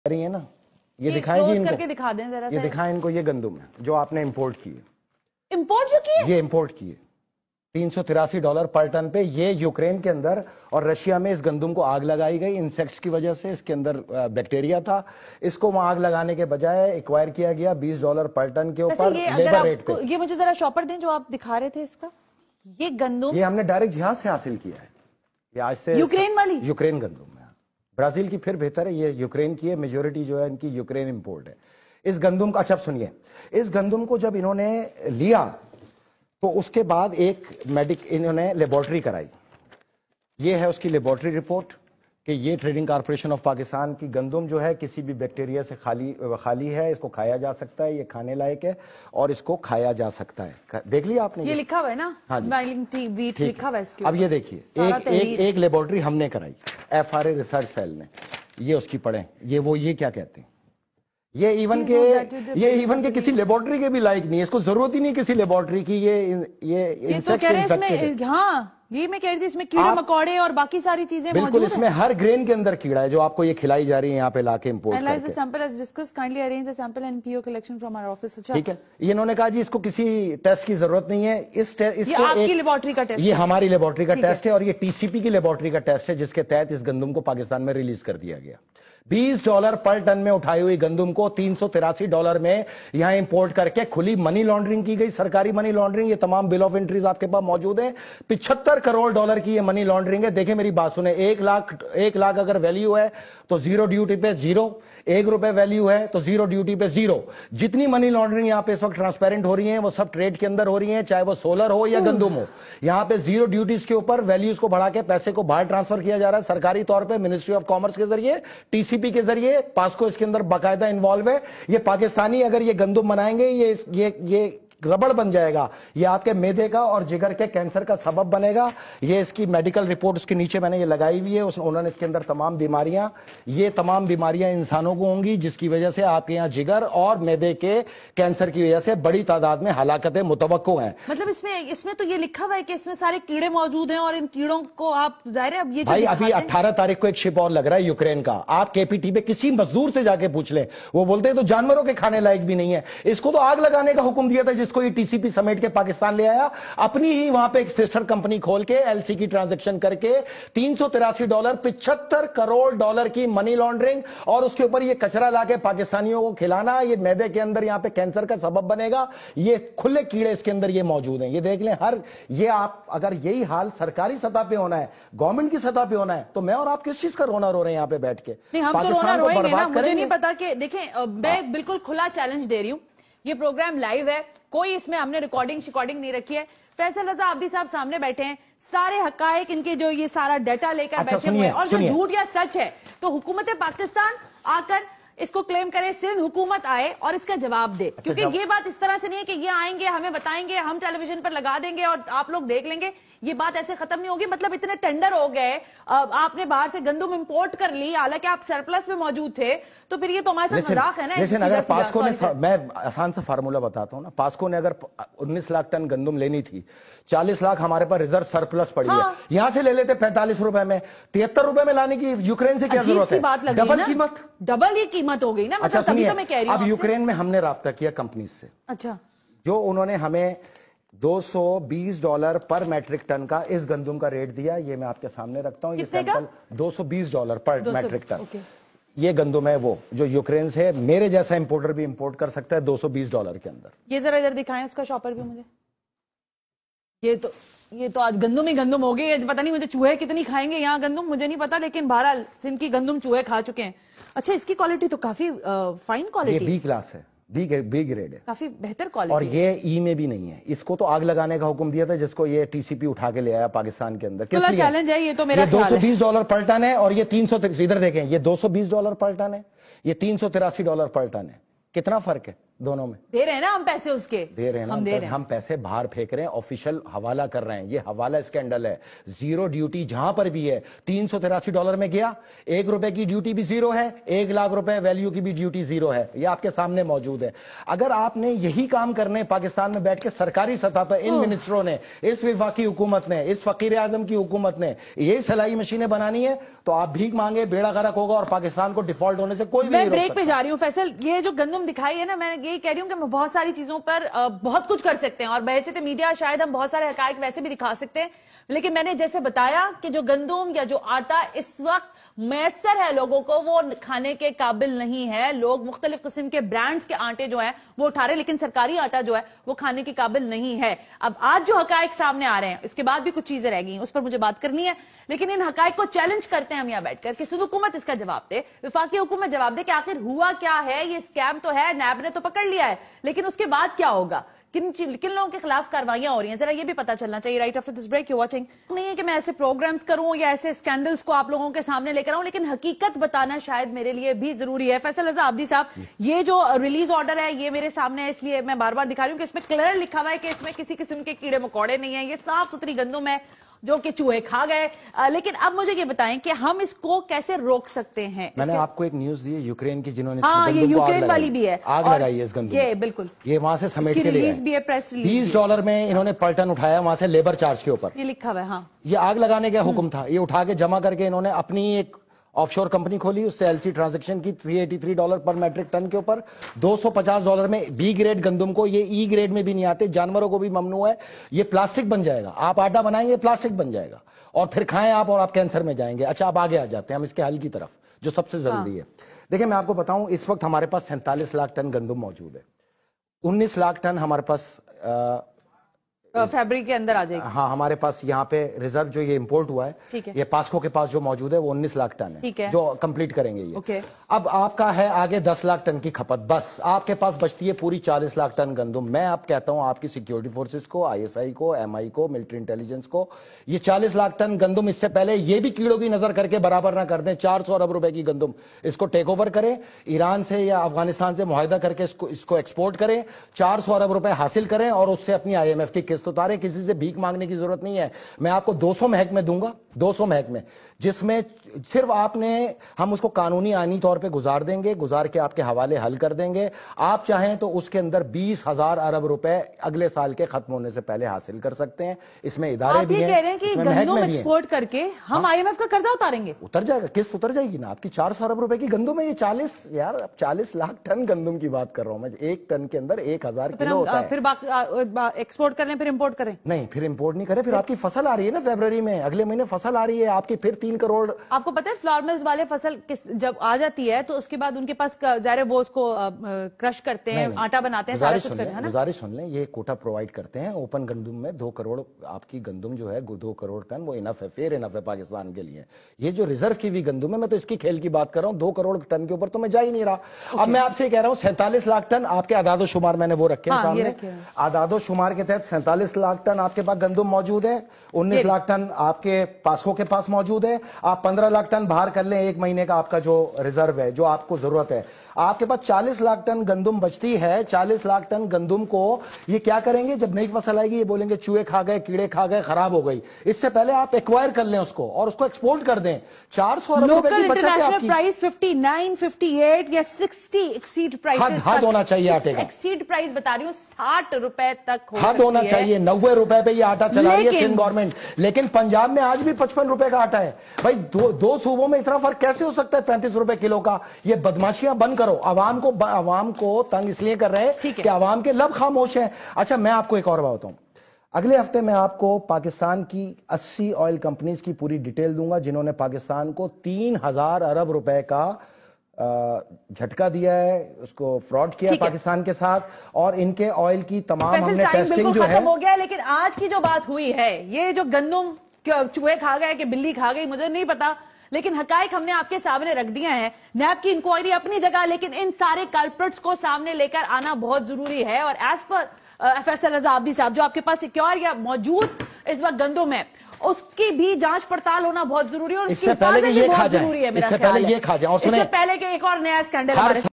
रही है ना, ये दिखाएं जी इनको, करके दिखा दें जरा, ये दिखाएं इनको, ये गंदम है जो आपने इंपोर्ट किए, इंपोर्ट जो किए, ये इंपोर्ट किए $383 पर टन पे। ये यूक्रेन के अंदर और रशिया में इस गंदम को आग लगाई गई इंसेक्ट्स की वजह से, इसके अंदर बैक्टीरिया था, इसको वहां आग लगाने के बजाय एक्वायर किया गया $20 पर टन के ऊपर लेबर रेट पे। ये मुझे जरा शॉपर दें जो आप दिखा रहे थे इसका, ये गंदम ये हमने डायरेक्ट जहाज से हासिल किया है, ये आज से यूक्रेन वाली, यूक्रेन गंदम है, ब्राजील की फिर बेहतर है, ये यूक्रेन की है, मेजोरिटी जो है इनकी यूक्रेन इंपोर्ट है। इस गंदम का, अच्छा सुनिए, इस गंदम को जब इन्होंने लिया तो उसके बाद इन्होंने लेबोरेटरी कराई, ये है उसकी लेबोरेटरी रिपोर्ट कि ये ट्रेडिंग कॉर्पोरेशन ऑफ पाकिस्तान की गंदम जो है किसी भी बैक्टीरिया से खाली है, इसको खाया जा सकता है, ये खाने लायक है और इसको खाया जा सकता है। देख लिया आपने, ये लिखा हुआ है ना, हाँ वीट लिखा हुआ है इसके। अब ये देखिए, एक लेबोरेटरी हमने कराई FRA रिसर्च सेल ने, ये उसकी पढ़े, ये क्या कहते हैं, ये इवन के किसी लेबोरेटरी के भी लायक नहीं है, इसको जरूरत ही नहीं किसी लेबोरेटरी की। ये तो कह रहे हैं इसमें, हाँ ये मैं कह रही थी इसमें कीड़े मकोड़े और बाकी सारी चीजें बिल्कुल, इसमें हर ग्रेन के अंदर कीड़ा है जो आपको ये खिलाई जा रही है यहाँ पे लाके इंपोर्ट करके। Sample as discuss, kindly arrange the sample and PO collection from our office. ठीक है, ये इन्होंने कहा जी इसको किसी टेस्ट की जरूरत नहीं है, ये आपकी लेबोरेटरी का टेस्ट, ये हमारी लेबोरेटरी का टेस्ट है और ये TCP की लेबोरेटरी का टेस्ट है जिसके तहत इस गंदम को पाकिस्तान में रिलीज कर दिया गया। $20 पर टन में उठाई हुई गंदम को $383 में यहां इंपोर्ट करके खुली मनी लॉन्ड्रिंग की गई, सरकारी मनी लॉन्ड्रिंग। ये तमाम बिल ऑफ एंट्रीज आपके पास मौजूद है। $75 करोड़ की ये मनी लॉन्ड्रिंग है। देखें मेरी बात सुने, 1 लाख अगर वैल्यू है तो जीरो ड्यूटी पे जीरो, ₹1 वैल्यू है तो जीरो ड्यूटी पे जीरो। जितनी मनी लॉन्ड्रिंग यहां पे इस वक्त ट्रांसपेरेंट हो रही है वो सब ट्रेड के अंदर हो रही है, चाहे वो सोलर हो या गंदम हो। यहां पे जीरो ड्यूटीज के ऊपर वैल्यूज को बढ़ा के पैसे को बाहर ट्रांसफर किया जा रहा है सरकारी तौर पे, मिनिस्ट्री ऑफ कॉमर्स के जरिए, TCP के जरिए। पास्को इसके अंदर बाकायदा इन्वॉल्व है। ये पाकिस्तानी अगर ये गंदम बनाएंगे ये रबड़ बन जाएगा, ये आपके मैदे का और जिगर के कैंसर का सबब बनेगा। ये इसकी मेडिकल रिपोर्ट उसके नीचे मैंने ये लगाई हुई है, उन्होंने इसके अंदर तमाम बीमारियां इंसानों को होंगी जिसकी वजह से आपके यहाँ जिगर और मैदे के कैंसर की वजह से बड़ी तादाद में हलाकतें मुतवक्को हैं। मतलब इसमें तो ये लिखा हुआ है कि इसमें सारे कीड़े मौजूद हैं और इन कीड़ों को आप जाहिर है अब ये भाई अभी 18 तारीख को एक शिप और लग रहा है यूक्रेन का। आप KPT पे किसी मजदूर से जाके पूछ लें, वो बोलते हैं तो जानवरों के खाने लायक भी नहीं है। इसको तो आग लगाने का हुक्म दिया था जिसको ये TCP समेट के पाकिस्तान ले आया, अपनी ही वहां पे एक सिस्टर कंपनी खोल के LC की ट्रांजैक्शन करके $383 $75 करोड़ की मनी लॉन्ड्रिंग, और उसके ऊपर ये कचरा लाके पाकिस्तानियों को खिलाना। ये मैदे के अंदर यहां पे कैंसर का सबब बनेगा। ये खुले कीड़े इसके अंदर ये मौजूद हैं, ये देख लें। ये आप अगर यही हाल सरकारी सतह पे होना है, गवर्नमेंट की सतह पे होना है, तो मैं और आप किस चीज का रोना रो रहे हैं यहां पे बैठ के? नहीं, हम तो रोना रोएंगे ना। मुझे नहीं पता कि देखें, मैं बिल्कुल खुला चैलेंज दे रही हूं, ये प्रोग्राम लाइव है, कोई इसमें हमने रिकॉर्डिंग नहीं रखी है। फैसल रजा आब्दी साहब सामने बैठे हैं, सारे हकायक इनके जो ये सारा डाटा लेकर बैठे हुए हैं, और जो झूठ या सच है तो हुकूमत पाकिस्तान आकर इसको क्लेम करे, सिंध हुकूमत आए और इसका जवाब दे। क्योंकि ये बात इस तरह से नहीं है कि ये आएंगे हमें बताएंगे, हम टेलीविजन पर लगा देंगे और आप लोग देख लेंगे, ये बात ऐसे खत्म नहीं होगी। मतलब इतने टेंडर हो गए, आपने बाहर से गंदम इंपोर्ट कर ली, हालांकि आप सरप्लस में मौजूद थे, तो फिर ये तो हमारे साथ मजाक है ना। लेकिन अगर पास्को ने, मैं आसान सा फार्मूला बताता हूं ना, पास्को ने अगर 19 लाख टन गंदम लेनी थी, 40 लाख हमारे पास रिजर्व सरप्लस पड़ी है, यहां से ले लेते ₹45 में, ₹73 में लाने की यूक्रेन से क्या जरूरत है? डबल कीमत, डबल ही कीमत हो गई ना। अच्छा सुनिए, अब यूक्रेन में हमने राब्ता किया कंपनी से, अच्छा, जो उन्होंने हमें $220 पर मैट्रिक टन का इस गंदम का रेट दिया। ये मैं आपके सामने रखता हूं, ये सैंपल $220 पर मैट्रिक टन। ये गंदम है वो जो यूक्रेन से मेरे जैसा इंपोर्टर भी इंपोर्ट कर सकता है $220 के अंदर। ये जरा इधर दिखाएं उसका शॉपर भी मुझे। ये तो आज गंदम ही गंदम हो गई, पता नहीं मुझे चूहे कितनी खाएंगे यहाँ गंदम, मुझे नहीं पता, लेकिन बहरहाल सिंध की गंदम चूहे खा चुके हैं। अच्छा, इसकी क्वालिटी तो काफी फाइन क्वालिटी, B क्लास है, B ग्रेड है, काफी बेहतर क्वालिटी। और ये E में भी नहीं है। इसको तो आग लगाने का हुक्म दिया था जिसको ये TCP उठा के ले आया पाकिस्तान के अंदर। किस लिए चैलेंज है ये तो मेरा $220 पर टन है, और ये 300, इधर देखें, ये $220 पर टन है, ये $383 पर टन है। कितना फर्क है? दोनों में दे रहे हैं ना हम पैसे, उसके दे रहे हैं ना, हम पैसे बाहर फेंक रहे हैं, ऑफिशियल हवाला कर रहे हैं, ये हवाला स्कैंडल है। जीरो ड्यूटी जहां पर भी है, $383 में गया, ₹1 की ड्यूटी भी जीरो है, 1 लाख रुपए वैल्यू की भी ड्यूटी जीरो है, ये आपके सामने मौजूद है। अगर आपने यही काम करने पाकिस्तान में बैठ के सरकारी सतह पर इन मिनिस्टरों ने, इस वफाकी हुकूमत ने, इस फकीर आजम की हुकूमत ने यही सिलाई मशीनें बनानी है, तो आप भीख मांगे, बेड़ा गर्क होगा और पाकिस्तान को डिफॉल्ट होने से कोई भी नहीं रोक सकता। मैं ब्रेक पे जा रही हूँ फैसल, ये जो गंदम दिखाई है ना, मैं यही कह रही हूँ कि हम बहुत सारी चीजों पर बहुत कुछ कर सकते हैं, और बहैसियत मीडिया शायद हम बहुत सारे हकायक वैसे भी दिखा सकते हैं, लेकिन मैंने जैसे बताया कि जो गंदम या जो आटा इस वक्त मैसर है लोगों को, वो खाने के काबिल नहीं है। लोग मुख्तलिफ किस्म के ब्रांड्स के आटे जो है वो उठा रहे हैं, लेकिन सरकारी आटा जो है वो खाने के काबिल नहीं है। अब आज जो हकायक सामने आ रहे हैं, इसके बाद भी कुछ चीजें रह गई, उस पर मुझे बात करनी है, लेकिन इन हकायक को चैलेंज करते हैं हम यहाँ बैठकर कि खुद हुकूमत इसका जवाब दे, वफाकी हुकूमत जवाब दे कि आखिर हुआ क्या है। ये स्कैम तो है, नैब ने तो पकड़ लिया है, लेकिन उसके बाद क्या होगा, किन लोगों के खिलाफ कार्रवाइयां हो रही हैं, जरा ये भी पता चलना चाहिए। Right after this break you watching. नहीं है कि मैं ऐसे प्रोग्राम्स करूं या ऐसे स्कैंडल्स को आप लोगों के सामने लेकर आऊं, लेकिन हकीकत बताना शायद मेरे लिए भी जरूरी है। फैसल रजा आब्दी साहब, ये जो रिलीज ऑर्डर है ये मेरे सामने है, इसलिए मैं बार बार दिखा रही हूं कि इसमें क्लियर लिखा हुआ है कि इसमें किसी किस्म के कीड़े मकोड़े नहीं है, ये साफ सुथरी गंदम है जो कि चूहे खा गए। लेकिन अब मुझे ये बताएं कि हम इसको कैसे रोक सकते हैं। मैंने आपको एक न्यूज दी है यूक्रेन की, जिन्होंने ये यूक्रेन वाली भी है, आग लगाई है इस गंदम, ये बिल्कुल, ये वहां से समेट के लिए भी है, प्रेस रिलीज $20 में इन्होंने पलटन उठाया वहां से लेबर चार्ज के ऊपर, ये लिखा हुआ है। हाँ, ये आग लगाने का हुक्म था, ये उठा के जमा करके इन्होंने अपनी एक ऑफशोर कंपनी खोली, उससे एलसी ट्रांजैक्शन की $383 पर मैट्रिक टन के ऊपर, $250 में बी ग्रेड गंदम को, ये ई ग्रेड में भी नहीं आते, जानवरों को भी ममनू है, ये प्लास्टिक बन जाएगा, आप आटा बनाएंगे प्लास्टिक बन जाएगा और फिर खाएं आप और आप कैंसर में जाएंगे। अच्छा, अब आगे आ जाते हैं हम इसके हल की तरफ, जो सबसे जरूरी है। देखिए मैं आपको बताऊं, इस वक्त हमारे पास 47 लाख टन गंदम मौजूद है, 19 लाख टन हमारे पास फैब्रिक के अंदर आ जाएगी। हाँ, हमारे पास यहाँ पे रिजर्व जो ये इंपोर्ट हुआ है, ये पास्को के पास जो मौजूद है वो 19 लाख टन है, जो कंप्लीट करेंगे ये। अब आपका है आगे 10 लाख टन की खपत, बस आपके पास बचती है पूरी 40 लाख टन गंदम। मैं आप कहता हूं आपकी सिक्योरिटी फोर्सेस को, ISI को, MI को, मिलिट्री इंटेलिजेंस को, ये 40 लाख टन गंदम इससे पहले ये भी कीड़ों की नजर करके बराबर ना कर दें, 400 अरब रुपए की गंदम इसको टेक ओवर करें, ईरान से या अफगानिस्तान से मुआहिदा करके इसको एक्सपोर्ट करें, 400 अरब रुपए हासिल करें और उससे अपनी IMF की किस्त उतारे। किसी से भीख मांगने की जरूरत नहीं है। मैं आपको 200 महकमे दूंगा, 200 महकमे, जिसमें सिर्फ आपने, हम उसको कानूनी आईनी तौर पे गुजार देंगे, गुजार के आपके हवाले हल कर देंगे। आप चाहें तो उसके अंदर 20,000 अरब रुपए अगले साल के खत्म होने से पहले हासिल कर सकते हैं। इसमें इदारे भी हैं, कह रहे हैं कि गंदम एक्सपोर्ट करके हम IMF का कर्जा उतारेंगे, उतर जाएगा, किस्त उतर जाएगी ना आपकी। 400 अरब रुपए की गंदम है ये, 40 लाख टन गंदम की बात कर रहा हूं मैं, एक टन के अंदर 1000 किलो होता है। फिर एक्सपोर्ट करें फिर इंपोर्ट करें? नहीं, फिर इंपोर्ट नहीं करें, फिर आपकी फसल आ रही है ना फरवरी में, अगले महीने फसल आ रही है आपकी, फिर 3 करोड़। आपको पता है फ्लावर मिल्स वाले फसल जब आ जाती है तो उसके बाद उनके पास ज़ाहिर है वो उसको क्रश करते हैं, आटा बनाते हैं, सारा कुछ करते हैं ना। गुजारिश सुन लें, ये कोटा प्रोवाइड करते हैं ओपन गंदम में, 2 करोड़ आपकी गंदम जो है 2 करोड़ टन, वो इनफ है, फेयर इनफ है पाकिस्तान के लिए। ये जो रिजर्व की हुई गंदम है, मैं तो इसकी खेल की बात कर रहा हूँ, 2 करोड़ टन के ऊपर तो मैं जा ही नहीं रहा। अब मैं आपसे कह रहा हूँ 47 लाख टन आपके आदादो शुमार मैंने वो रखे हैं सामने, आदादो शुमार के तहत 47 लाख टन आपके पास गंदम मौजूद है, 19 लाख टन आपके पास्को के पास मौजूद है। आप 15 लाख टन बाहर कर लें एक महीने का आपका जो रिजर्व है, जो आपको जरूरत है। आपके पास 40 लाख टन गंदम बचती है। 40 लाख टन गंदम को ये क्या करेंगे, जब नई फसल आएगी ये बोलेंगे चूहे खा गए, कीड़े खा गए, खराब हो गई। इससे पहले आप एक्वायर कर लें उसको और उसको एक्सपोर्ट कर दें। 400 अरब रुपए की बचत है आपकी। प्राइस 59, 58 या 60 एक्सीड प्राइस होना चाहिए आटे का। एक्सीड प्राइस बता रही हूँ 60 रुपए तक हद होना चाहिए। 90 रुपए पे ये आटा चला रही है सिंध गवर्नमेंट, लेकिन पंजाब में आज भी 55 रुपए का आटा है। भाई दो सूबों में इतना फर्क कैसे हो सकता है 35 रुपए किलो का? ये बदमाशियां बंद करो। आवाम को तंग इसलिए कर रहे हैं कि आवाम के लब खामोश हैं। अच्छा, मैं आपको एक और बात बताऊं, अगले हफ्ते मैं आपको पाकिस्तान की 80 ऑयल कंपनीज की पूरी डिटेल दूंगा जिन्होंने पाकिस्तान को 3000 अरब रुपए का झटका दिया है, उसको फ्रॉड किया पाकिस्तान के साथ, और इनके ऑयल की तमाम हमने टेस्टिंग जो है हो गया। लेकिन आज की जो बात हुई है, ये जो गंदम चूहे खा गए कि बिल्ली खा गई मुझे नहीं पता, लेकिन हकायक हमने आपके सामने रख दिया है। नैब की इंक्वायरी अपनी जगह, लेकिन इन सारे कल्प्रिट्स को सामने लेकर आना बहुत जरूरी है। और एज पर फैसल रजा आब्दी साहब, जो आपके पास सिक्योर या मौजूद इस वक्त गंदम है, उसकी भी जांच पड़ताल होना बहुत जरूरी है और इससे पहले कि ये खा जाए, जरूरी है। इससे पहले ये खा जाए, और इससे पहले कि एक और नया स्कैंडल